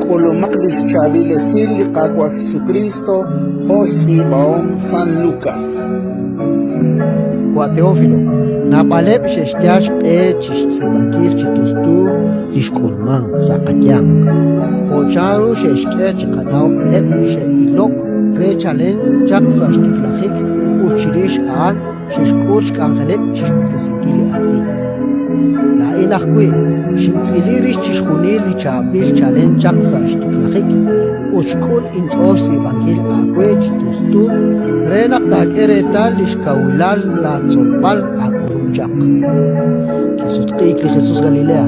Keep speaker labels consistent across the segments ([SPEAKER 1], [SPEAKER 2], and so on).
[SPEAKER 1] Colomaklis Chavile Silli Qaqua Jesucristo, José Baón San Lucas.
[SPEAKER 2] Kwa Teófilo, napalep sheshtiash chish tsibankil chitustu lishkulman sakatyang. Hocharu sheshke chikanaw nishe ilok rechalen jaksa shtiklahik uchirish an sheshkuch kangelep shishputesinkili ati. La inakwe shintzilirish chishkunili chabil chalen jaksa shtiklahik uchkul inchosh sibankil akwe chitustu renak takereta lishkawilal la tzopal akurumchak. Kisutqik li Jesus Galilea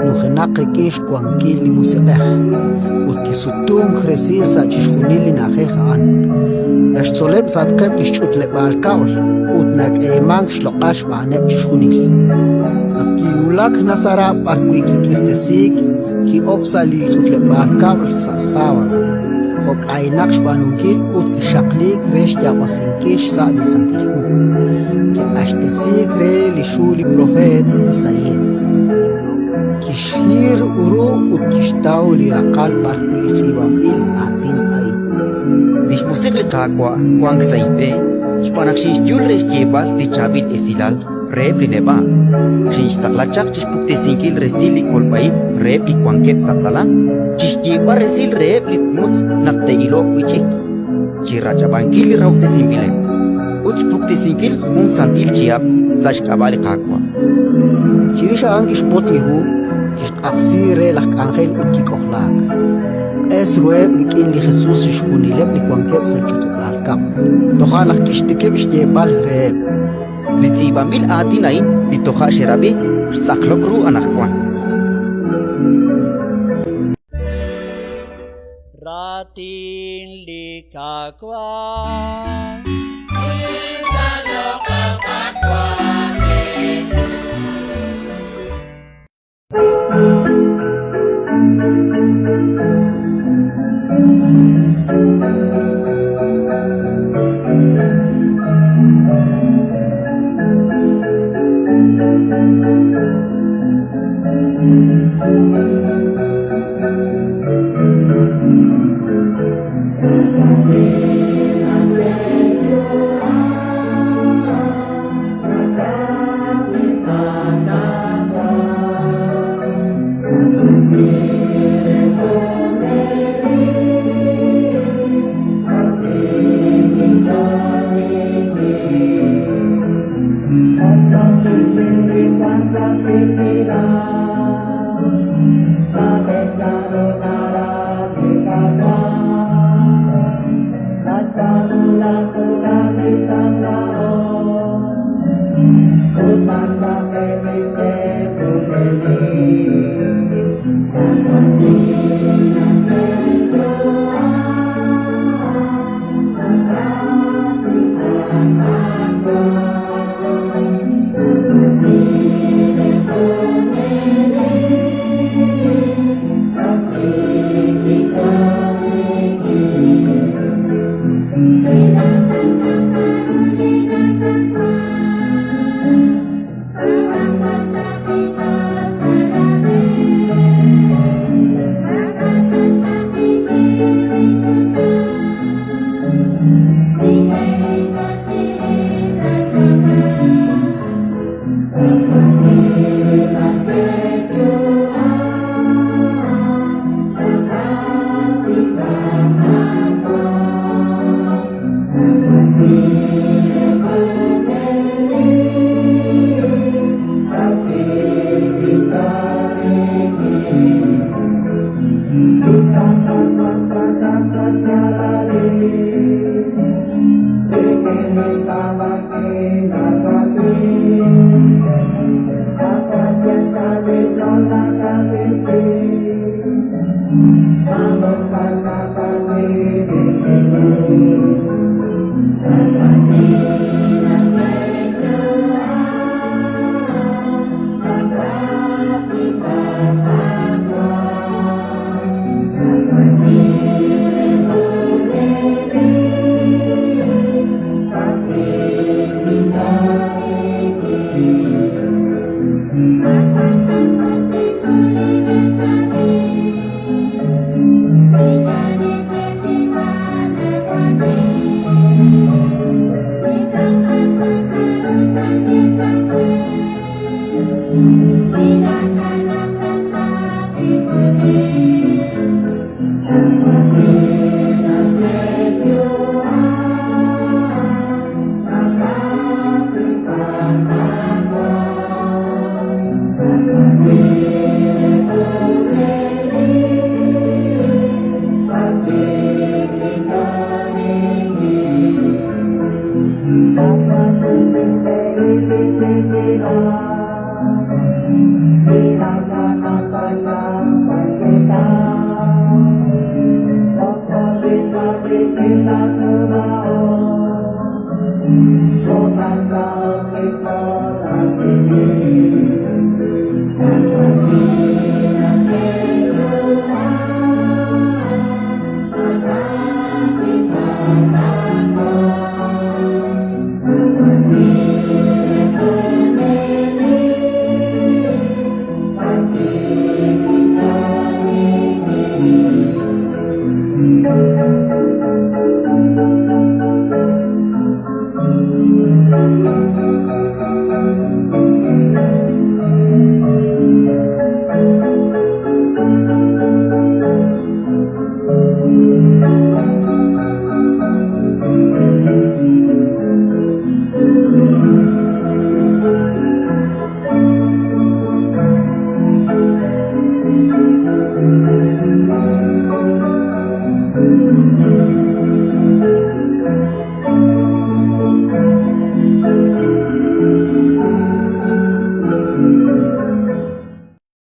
[SPEAKER 2] nujenak kish kuankil li musiqeh utkisutung kresil sa chishkunil li najehaan lashtzoleb satqeb lishchutleb alkawl utnak emang shloqash baaneb chishkunil akiyulak nasara parkwiki kirtesik ki opsa li chutleb alkawl sa sawa Hok ainak shbanunkil ut kishaklik resh yawasinkish sa disantilhu. Ki ashtesik re lishuli profet Isaías. Kishhir uru ut kishtaw li rakal parku isibam il atin ay.
[SPEAKER 3] Lish musik li kakwa wang saipe shpanak shishjul resh yebal di chabit esilal reb li neba. Shish taklachak chish puktesinkil resil li kolpaib reb li kwankep saksalam. Chishjiba resil reb litmuts nakte ilok wichik. Chiracha bankil raukte simbilem. Uts pukte sinkil hun santil chiap sash kabali kakwa.
[SPEAKER 2] Chirisha angish potlihu kish aksire lak angel ut kikohlak. Es rueb likin li Jesus shishkunileb li kwankeb sa chutlakam. Tohalak kish tikeb shtebal reb.
[SPEAKER 3] Litzibambil atinain litoha sherabi saklokru anakwan.
[SPEAKER 4] Ratin likakwa
[SPEAKER 5] Kita